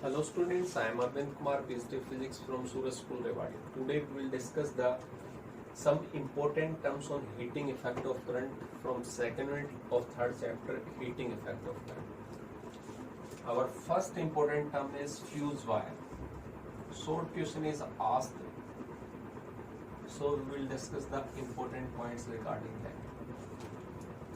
Hello students, I am Arvind Kumar, PhD Physics from Suraj School, Rewari. Today we will discuss some important terms on heating effect of current from second unit of third chapter, heating effect of current. Our first important term is fuse wire. Short question is asked, so we will discuss the important points regarding that.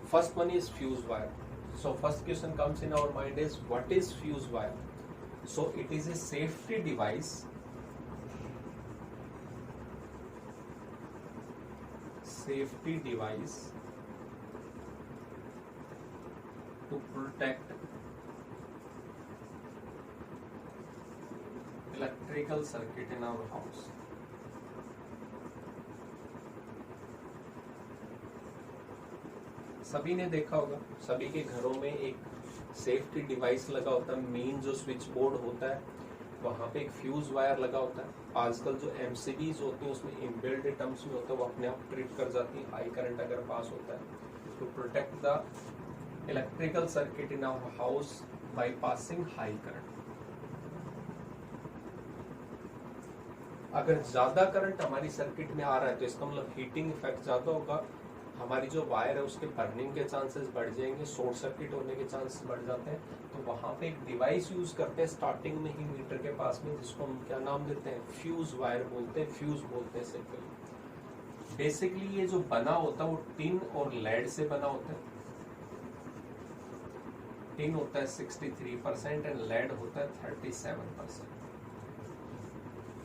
First one is fuse wire. So first question comes in our mind is what is fuse wire? So it is a safety device to protect electrical circuit in our house. सभी ने देखा होगा, सभी के घरों में एक safety device लगा होता है। मेन जो स्विच बोर्ड होता है वहाँ पे एक फ्यूज वायर लगा होता है। आजकल जो एमसीबीज होती हैं उसमें इनबिल्ट टर्म्स में होता है, वो अपने आप ट्रिप कर जाती है हाई करंट अगर पास होता है। To protect the electrical circuit in our house by passing high current. अगर ज्यादा करंट हमारी सर्किट में आ रहा है तो इसका मतलब हीटिंग इफेक्ट ज्यादा होगा, हमारी जो वायर है उसके बर्निंग के चांसेस बढ़ जाएंगे, शॉर्ट सर्किट होने के चांसेस बढ़ जाते हैं। तो वहां पे एक डिवाइस यूज करते हैं स्टार्टिंग में ही मीटर के पास में, जिसको हम क्या नाम देते हैं, फ्यूज वायर बोलते हैं, फ्यूज बोलते हैं सिंपली। बेसिकली ये जो बना होता है वो टिन और लेड से बना होता है। टिन होता है 63% एंड लेड होता है 37%।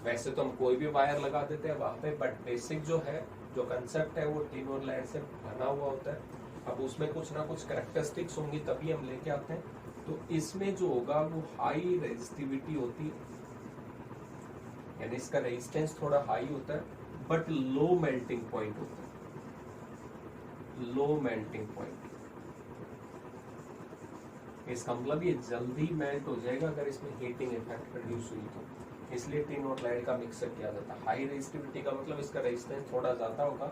वैसे तो हम कोई भी वायर लगा देते हैं वहां पे, बट बेसिक जो है, जो कंसेप्ट है वो टिन और लेड से बना हुआ होता है। अब उसमें कुछ ना कुछ कैरेक्टरिस्टिक्स होंगी तभी हम लेके आते हैं। तो इसमें जो होगा वो हाई रेजिस्टिविटी होती है, यानी इसका रेजिस्टेंस थोड़ा हाई होता है, बट लो मेल्टिंग पॉइंट होता है। लो मेल्टिंग पॉइंट, इसका मतलब ये जल्दी मेल्ट हो जाएगा अगर इसमें हीटिंग इफेक्ट प्रोड्यूस हुई तो, इसलिए टिन और लेड का मिक्सर किया जाता है। हाई रेजिस्टिविटी का मतलब इसका रेजिस्टेंस थोड़ा ज्यादा होगा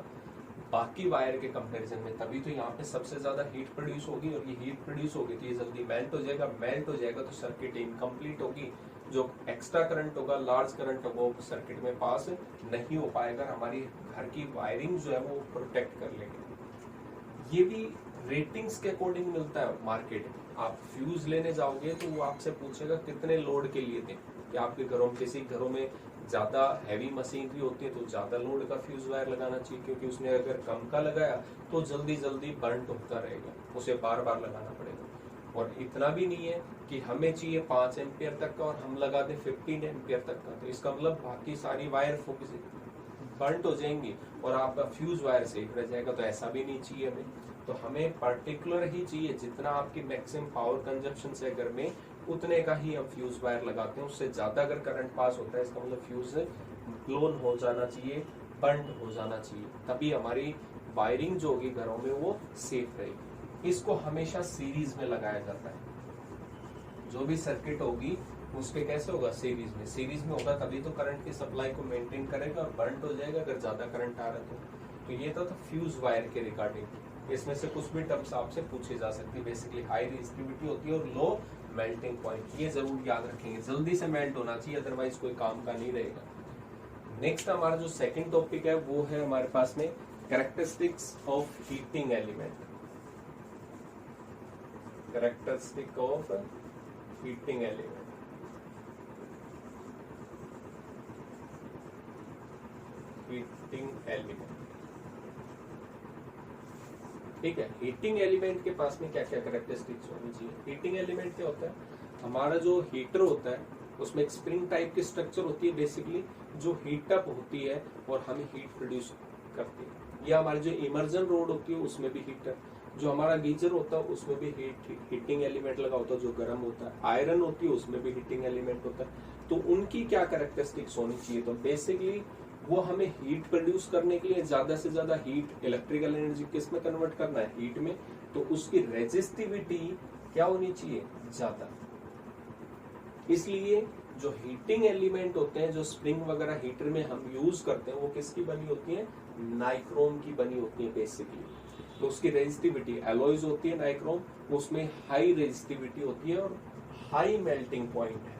बाकी वायर के कंपैरिजन में, तभी तो यहाँ पे सबसे ज्यादा हीट प्रोड्यूस होगी, और ये हीट प्रोड्यूस होगी तो ये जल्दी मेल्ट हो जाएगा। मेल्ट हो जाएगा तो सर्किट इनकम्प्लीट होगी, जो एक्स्ट्रा करंट होगा, लार्ज करंट होगा, वो सर्किट में पास नहीं हो पाएगा। हमारी घर की वायरिंग जो है वो प्रोटेक्ट कर लेगी। ये भी रेटिंग्स के अकॉर्डिंग मिलता है मार्केट में। आप फ्यूज लेने जाओगे तो वो आपसे पूछेगा कितने लोड के लिए थे, कि आपके घरों में, किसी घरों में ज्यादा हैवी मशीनरी होती है तो ज्यादा लोड का फ्यूज वायर लगाना चाहिए, क्योंकि उसने अगर कम का लगाया तो जल्दी जल्दी बर्न होता रहेगा, उसे बार बार लगाना पड़ेगा। और इतना भी नहीं है कि हमें चाहिए 5 एम्पियर तक का और हम लगा दें 15 एम्पियर तक का, तो इसका मतलब बाकी सारी वायर फोकस बर्न हो जाएंगी और आपका फ्यूज वायर सेफ रह जाएगा। तो ऐसा भी नहीं चाहिए हमें, तो हमें पर्टिकुलर ही चाहिए, जितना आपकी मैक्सिमम पावर कंजप्शन है घर में उतने का ही हम फ्यूज वायर लगाते हैं। उससे ज्यादा अगर करंट पास होता है इसका मतलब फ्यूज ब्लोन हो जाना चाहिए, बर्न हो जाना चाहिए, तभी हमारी वायरिंग जो होगी घरों में वो सेफ रहेगी। इसको हमेशा सीरीज में लगाया जाता है। जो भी सर्किट होगी उसके कैसे होगा, सीरीज में। सीरीज में होगा तभी तो करंट की सप्लाई को मेंटेन करेगा और बर्न हो जाएगा अगर ज्यादा करंट आ रहा है तो ये था फ्यूज वायर के रिगार्डिंग। इसमें से कुछ भी टर्म्स आपसे पूछे जा सकती है। बेसिकली हाई रेजिस्टिविटी होती है और लो मेल्टिंग पॉइंट, ये जरूर याद रखेंगे, जल्दी से मेल्ट होना चाहिए, अदरवाइज कोई काम का नहीं रहेगा। नेक्स्ट हमारा जो सेकंड टॉपिक है वो है हमारे पास में characteristics of heating element. Characteristic of heating element. Heating element, ठीक है। हीटिंग एलिमेंट के पास में क्या क्या कैरेक्टरिस्टिक्स होनी चाहिए। हीटिंग एलिमेंट क्या होता है, हमारा जो हीटर होता है उसमें एक स्प्रिंग टाइप की स्ट्रक्चर होती है बेसिकली, जो हीट अप होती है और हमें हीट प्रोड्यूस करती है। या हमारी जो इमर्जन रोड होती है उसमें भी हीटर, जो हमारा गीजर होता है उसमें भी हीटिंग एलिमेंट लगा होता है जो गर्म होता है। आयरन होती है उसमें भी हीटिंग एलिमेंट होता है। तो उनकी क्या कैरेक्टरिस्टिक्स होनी चाहिए, तो बेसिकली वो हमें हीट प्रोड्यूस करने के लिए ज्यादा से ज्यादा हीट, इलेक्ट्रिकल एनर्जी किस में कन्वर्ट करना है, हीट में। तो उसकी रेजिस्टिविटी क्या होनी चाहिए, ज्यादा। इसलिए जो हीटिंग एलिमेंट होते हैं, जो स्प्रिंग वगैरह हीटर में हम यूज करते हैं, वो किसकी बनी होती है, नाइक्रोम की बनी होती है बेसिकली। तो उसकी रेजिस्टिविटी एलॉयज होती है नाइक्रोम, उसमें हाई रेजिस्टिविटी होती है और हाई मेल्टिंग पॉइंट है।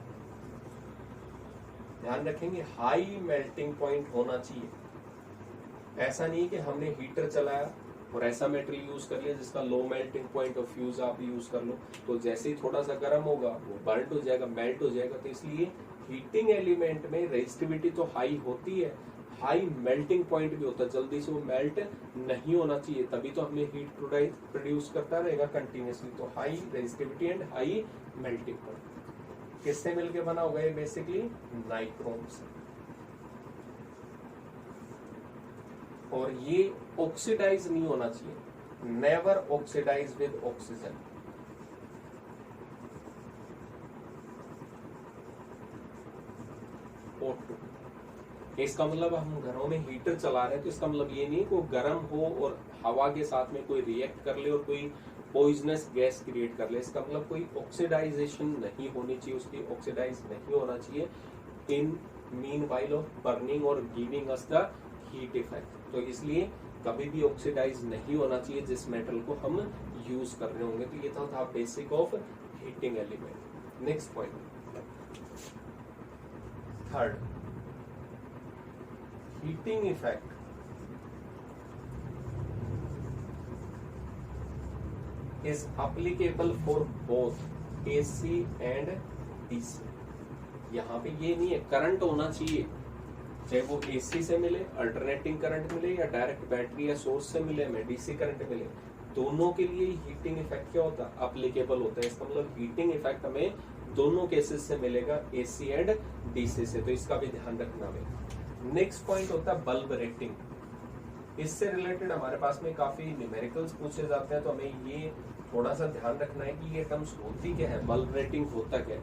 ध्यान रखेंगे हाई मेल्टिंग पॉइंट होना चाहिए। ऐसा नहीं कि हमने हीटर चलाया और ऐसा मेटेरियल यूज कर लिया जिसका low melting point of fuse आप यूज कर लो, तो जैसे ही थोड़ा सा गर्म होगा वो बर्न हो जाएगा, मेल्ट हो जाएगा। तो इसलिए हीटिंग एलिमेंट में रेजिस्टिविटी तो हाई होती है, हाई मेल्टिंग पॉइंट भी होता है, जल्दी से वो मेल्ट नहीं होना चाहिए, तभी तो हमें हीट प्रोड्यूस करता रहेगा कंटिन्यूसली। तो high resistivity and high melting point किससे मिलके बना होगा ये? बेसिकली नाइक्रोम से। और ये ऑक्सीडाइज नहीं होना चाहिए, never oxidise with oxygen. O2 इसका मतलब हम घरों में हीटर चला रहे हैं तो इसका मतलब ये नहीं को गर्म हो और हवा के साथ में कोई रिएक्ट कर ले और कोई पॉइजनस गैस क्रिएट कर ले। इसका मतलब कोई ऑक्सीडाइजेशन नहीं होनी चाहिए, उसकी ऑक्सीडाइज नहीं होना चाहिए in mean while of burning और giving us the heat effect. तो इसलिए कभी भी ऑक्सीडाइज नहीं होना चाहिए जिस मेटल को हम यूज कर रहे होंगे। तो ये था basic of heating element. Next point, third, heating effect is applicable for both AC and DC। यहाँ पे ये नहीं है करंट होना चाहिए, चाहे वो AC से मिले, अल्टरनेटिंग करंट मिले, या डायरेक्ट बैटरी या सोर्स से मिले, हमें DC करंट मिले, दोनों के लिए हीटिंग इफेक्ट क्या होता है? अप्लीकेबल होता है। इसका मतलब हीटिंग इफेक्ट हमें दोनों केसेस से मिलेगा, AC एंड DC से। तो इसका भी ध्यान रखना है। नेक्स्ट पॉइंट होता है बल्ब रेटिंग। इससे रिलेटेड हमारे पास में काफी न्यूमेरिकल्स पूछे जाते हैं, तो हमें ये थोड़ा सा ध्यान रखना है कि ये टर्म्स होती क्या है, बल्ब रेटिंग होता क्या है।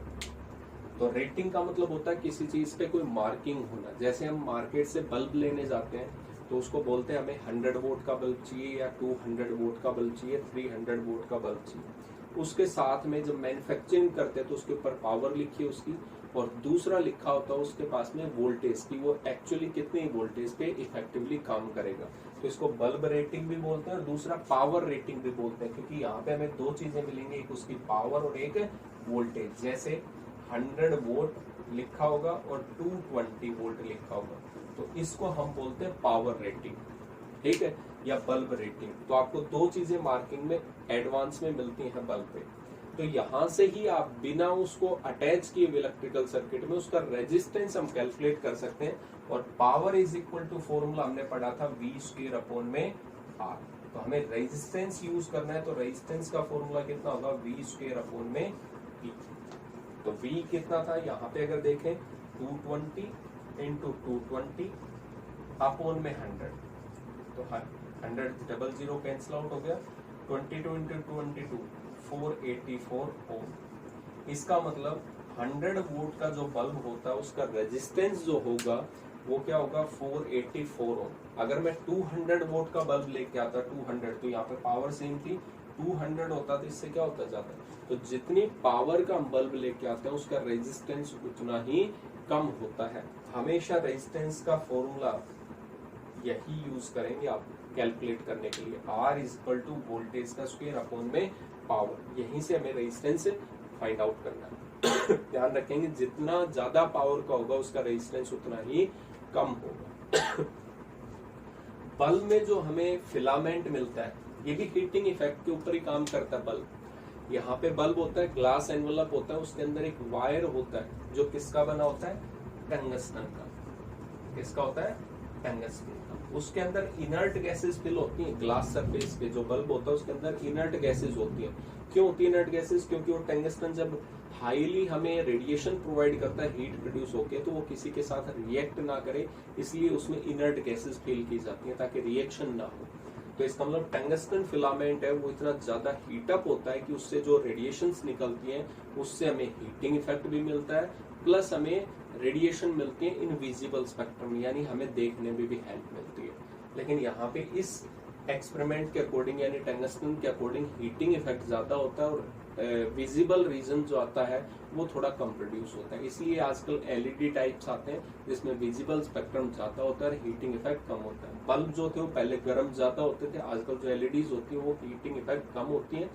तो रेटिंग का मतलब होता है किसी चीज पे कोई मार्किंग होना। जैसे हम मार्केट से बल्ब लेने जाते हैं तो उसको बोलते हैं हमें 100 वोल्ट का बल्ब चाहिए, या 200 वोल्ट का बल्ब चाहिए, 300 वोल्ट का बल्ब चाहिए। उसके साथ में जब मैन्युफैक्चरिंग करते हैं तो उसके ऊपर पावर लिखी है उसकी, और दूसरा लिखा होता है उसके पास में वोल्टेज की, वो एक्चुअली कितनी वोल्टेज पे इफेक्टिवली काम करेगा। तो इसको बल्ब रेटिंग भी बोलते हैं और दूसरा पावर रेटिंग भी बोलते हैं, क्योंकि यहाँ पे हमें दो चीजें मिलेंगी, एक उसकी पावर और एक वोल्टेज। जैसे 100 वोल्ट लिखा होगा और 220 वोल्ट लिखा होगा, तो इसको हम बोलते हैं पावर रेटिंग, ठीक है, या बल्ब रेटिंग। तो आपको दो चीजें मार्किंग में एडवांस में मिलती हैं बल्ब पे। तो यहां से ही आप बिना उसको अटैच किए इलेक्ट्रिकल सर्किट में उसका रेजिस्टेंस हम कैलकुलेट कर सकते हैं। और power is equal to formula हमने पढ़ा था V² R। तो हमें रेजिस्टेंस यूज करना है, तो रेजिस्टेंस का फॉर्मूला कितना होगा? V² P। तो V कितना था यहाँ पे अगर देखें 220 इंटू 220 अपॉन में 100, तो 100 0 कैंसिल आउट हो गया, 22 इंटू 22 484 ओम। इसका मतलब 100 वोल्ट का जो बल्ब होता है उसका रेजिस्टेंस जो होगा वो क्या होगा? 484 ओम। अगर मैं 200 वोल्ट का बल्ब लेके आता 200, तो यहाँ पे पावर सेम थी, 200 होता तो इससे क्या होता जाता? तो जितनी पावर का हम बल्ब लेके आते हैं उसका रेजिस्टेंस उतना ही कम होता है। हमेशा रेजिस्टेंस का फॉर्मूला यही यूज करेंगे आप कैलकुलेट करने के लिए, R is equal to voltage का स्क्वायर अपॉन में पावर। यहीं से हमें रेजिस्टेंस फाइंड आउट करना है। ध्यान रखेंगे जितना ज्यादा पावर का होगा उसका रेजिस्टेंस उतना ही कम होगा। बल्ब में जो हमें फिलामेंट मिलता है ये भी हीटिंग इफेक्ट के ऊपर ही काम करता है। बल्ब, यहाँ पे बल्ब होता है, ग्लास एनवलप होता है, उसके अंदर एक वायर होता है जो किसका बना होता है? टंगस्टन का। किसका होता है? टंगस्टन का। उसके अंदर इनर्ट गैसेस फिल होती हैं। ग्लास सरफेस पे जो बल्ब होता है उसके अंदर इनर्ट गैसेस होती हैं। क्यों होती है इनर्ट गैसेस? क्योंकि वो टंगस्टन जब हाईली हमें रेडिएशन प्रोवाइड करता है हीट प्रोड्यूस होके, तो वो किसी के साथ रिएक्ट ना करे, इसलिए उसमें इनर्ट गैसेस फिल की जाती हैं ताकि रिएक्शन ना हो। तो इसका मतलब टंगस्टन फिलामेंट है वो इतना ज्यादा हीट अप होता है कि उससे जो रेडिएशंस निकलती हैं उससे हमें हीटिंग इफेक्ट भी मिलता है, प्लस हमें रेडिएशन मिलती है इनविजिबल स्पेक्ट्रम, यानी हमें देखने में भी हेल्प मिलती है। लेकिन यहाँ पे इस एक्सपेरिमेंट के अकॉर्डिंग यानी टंगस्टन के अकॉर्डिंग हीटिंग इफेक्ट ज्यादा होता है और विजिबल रीजन जो आता है वो थोड़ा कम प्रोड्यूस होता है। इसलिए आजकल एलईडी टाइप्स आते हैं जिसमें विजिबल स्पेक्ट्रम ज्यादा होता है और हीटिंग इफेक्ट कम होता है। बल्ब जो थे वो पहले गर्म ज्यादा होते थे, आजकल जो एलईडीज होती है वो हीटिंग इफेक्ट कम होती है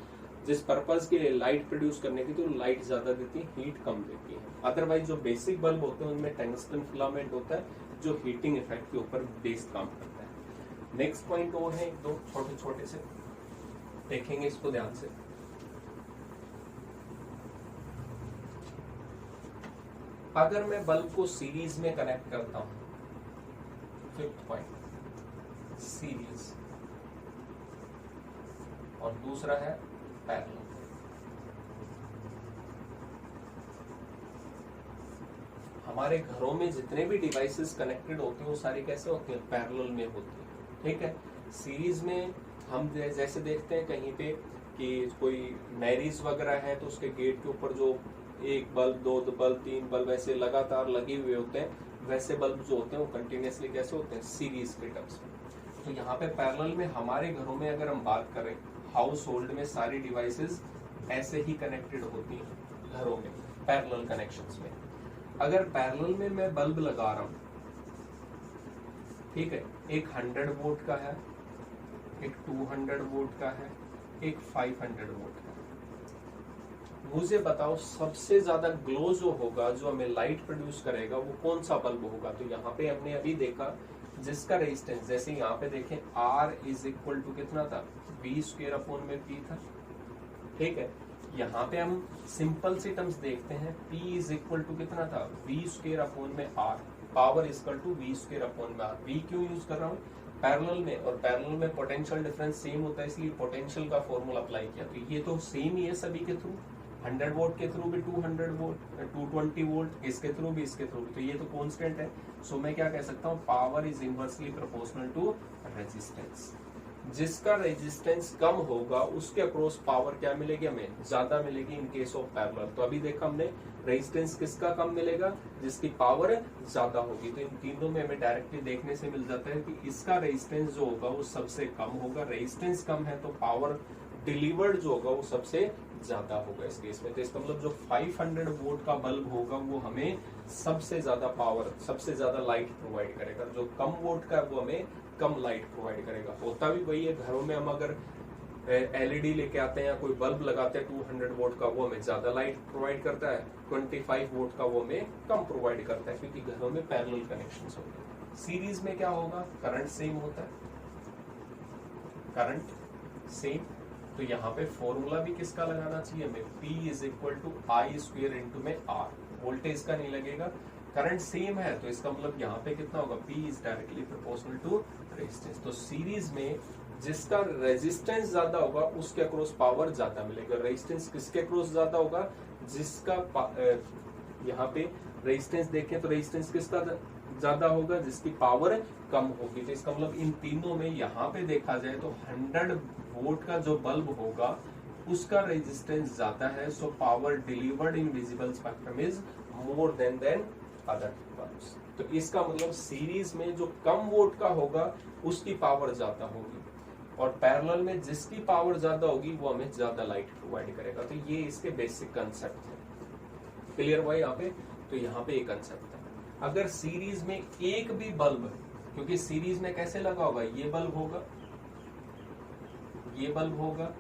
जिस पर्पज के लिए लाइट प्रोड्यूस करने की, तो लाइट ज्यादा देती है, हीट कम देती है। अदरवाइज जो बेसिक बल्ब होते हैं उनमें टंगस्टन फिलामेंट होता है जो हीटिंग इफेक्ट के ऊपर बेस्ड काम करता है। नेक्स्ट पॉइंट और है, एक दो छोटे छोटे से देखेंगे इसको ध्यान से। अगर मैं बल्ब को सीरीज में कनेक्ट करता हूं, फिफ्थ पॉइंट सीरीज, और दूसरा है पैरेलल। हमारे घरों में जितने भी डिवाइसेस कनेक्टेड होते हैं वो सारे कैसे होते हैं, पैरेलल में होते हैं, ठीक है। सीरीज में हम जैसे देखते हैं कहीं पे कि कोई मैरिज वगैरह है तो उसके गेट के ऊपर जो एक बल्ब, दो बल्ब, तीन बल्ब ऐसे लगातार लगे हुए होते हैं, वैसे बल्ब जो होते हैं वो कंटिन्यूसली कैसे होते हैं, सीरीज के टर्म्स में। तो यहाँ पे पैरेलल में हमारे घरों में अगर हम बात करें, हाउस होल्ड में सारी डिवाइसेस ऐसे ही कनेक्टेड होती हैं घरों में, पैरेलल कनेक्शंस में। अगर पैरेलल में मैं बल्ब लगा रहा हूं, ठीक है, एक 100 वोल्ट का है, एक 200 वोल्ट का है, एक 500 वोल्ट का है, मुझे बताओ सबसे ज्यादा ग्लो जो होगा, जो हमें लाइट प्रोड्यूस करेगा, वो कौन सा बल्ब होगा। तो यहाँ पे हमने अभी देखा जिसका रेजिस्टेंस, जैसे यहाँ पे देखें R इज इक्वल टू कितना था, V स्क्वायर अपॉन में P था, ठीक है। यहाँ पे हम सिंपल सी टर्म्स देखते हैं, P इज इक्वल टू कितना था, V स्क्वायर अपॉन में R, power is equal to V square upon में R। V क्यों यूज कर रहा हूँ, पैरेलल में, और पैरेलल में पोटेंशियल डिफरेंस सेम होता है, इसलिए पोटेंशियल का फॉर्मूला अप्लाई किया। तो ये तो सेम ही है सभी के थ्रू, 100 वोल्ट के थ्रू भी 200 वोल्ट, 220 वोल्ट, इसके थ्रू भी, इसके थ्रू भी, तो ये तो कांस्टेंट है। सो मैं क्या कह सकता हूँ, power is inversely proportional to resistance. जिसका रेजिस्टेंस कम होगा उसके अक्रॉस पावर क्या मिलेगी, हमें ज्यादा मिलेगी इन केस ऑफ पैरेलल। तो अभी देखा हमने रेजिस्टेंस किसका कम मिलेगा, जिसकी पावर ज्यादा होगी। तो इन तीनों में हमें डायरेक्टली देखने से मिल जाता है कि इसका रेजिस्टेंस जो होगा वो सबसे कम होगा, रेजिस्टेंस कम है तो पावर डिलीवर्ड जो होगा वो सबसे ज्यादा होगा इस केस में। तो इसका मतलब जो 500 वोल्ट का बल्ब होगा वो हमें सबसे ज्यादा पावर, सबसे ज्यादा लाइट प्रोवाइड करेगा। जो कम वोल्ट का वो हमें कम लाइट प्रोवाइड करेगा। होता भी वही है, घरों में हम अगर एलईडी लेके आते हैं या कोई बल्ब लगाते हैं 200 वोल्ट का, वो हमें ज्यादा लाइट प्रोवाइड करता है, 25 वोल्ट का वो हमें कम प्रोवाइड करता है, क्योंकि घरों में पैरेलल कनेक्शंस होते हैं। सीरीज में क्या होगा, करंट सेम होता है, करंट सेम। तो यहाँ पे फॉर्मूला भी किसका लगाना चाहिए हमें, P is equal to I square into में R, वोल्टेज का नहीं लगेगा, करंट सेम है तो इसका मतलब यहाँ पे कितना होगा, P is directly proportional to resistance. तो सीरीज में जिसका रेजिस्टेंस ज्यादा होगा उसके अक्रॉस पावर ज्यादा मिलेगा। रेजिस्टेंस किसके अक्रॉस ज्यादा होगा, जिसका यहाँ पे रेजिस्टेंस देखें तो रेजिस्टेंस किसका ज्यादा होगा, जिसकी पावर कम होगी। तो इसका मतलब इन तीनों में यहाँ पे देखा जाए तो 100 वोल्ट का जो बल्ब होगा उसका रेजिस्टेंस ज्यादा है, so power delivered in visible spectrum is more than other bulbs. तो इसका मतलब सीरीज में जो कम वोल्ट का होगा उसकी पावर ज्यादा होगी, और पैरेलल में जिसकी पावर ज्यादा होगी वो हमें ज्यादा लाइट प्रोवाइड करेगा। तो ये इसके बेसिक कंसेप्ट है, क्लियर हुआ यहाँ पे। तो यहाँ पे एक कंसेप्ट है, अगर सीरीज में एक भी बल्ब, क्योंकि सीरीज में कैसे लगा होगा, ये बल्ब होगा, ये बल्ब होगा,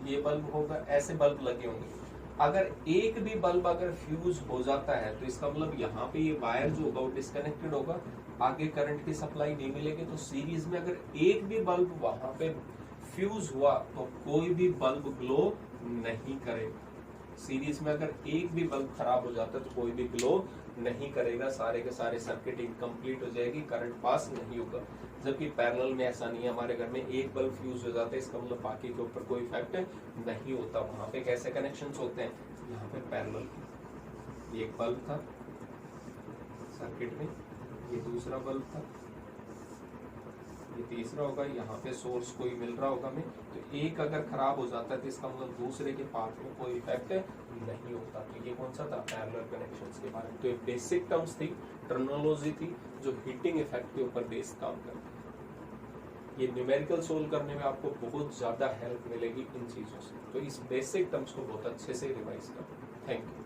ये बल्ब होगा, ऐसे बल्ब लगे होंगे। अगर एक भी बल्ब अगर फ्यूज हो जाता है तो इसका मतलब यहाँ पे ये वायर जो होगा वो डिस्कनेक्टेड होगा, आगे करंट की सप्लाई नहीं मिलेगी। तो सीरीज में अगर एक भी बल्ब वहां पे फ्यूज हुआ तो कोई भी बल्ब ग्लो नहीं करेगा। सीरीज में अगर एक भी बल्ब खराब हो जाता है तो कोई भी ग्लो नहीं करेगा, सारे के सारे सर्किट इनकम्प्लीट हो जाएगी, करंट पास नहीं होगा। जबकि पैरेलल में ऐसा नहीं है, हमारे घर में एक बल्ब फ्यूज हो जाता है, इसका मतलब बाकी के ऊपर कोई इफेक्ट नहीं होता। वहां पे कैसे कनेक्शंस होते हैं, यहाँ पे पैरेलल एक बल्ब था सर्किट में, ये दूसरा बल्ब था, ये तीसरा होगा, यहाँ पे सोर्स कोई मिल रहा होगा हमें। तो एक अगर खराब हो जाता है तो इसका मतलब दूसरे के पार्ट में कोई इफेक्ट नहीं होता। तो ये कौन सा था, पैरेलल कनेक्शंस के बारे में। तो ये बेसिक टर्म्स थी, टर्मिनोलॉजी थी जो हीटिंग इफेक्ट के ऊपर बेस्ड काम करती है। ये न्यूमेरिकल सोल्व करने में आपको बहुत ज्यादा हेल्प मिलेगी इन चीजों से। तो इस बेसिक टर्म्स को बहुत अच्छे से रिवाइज करो। Thank you.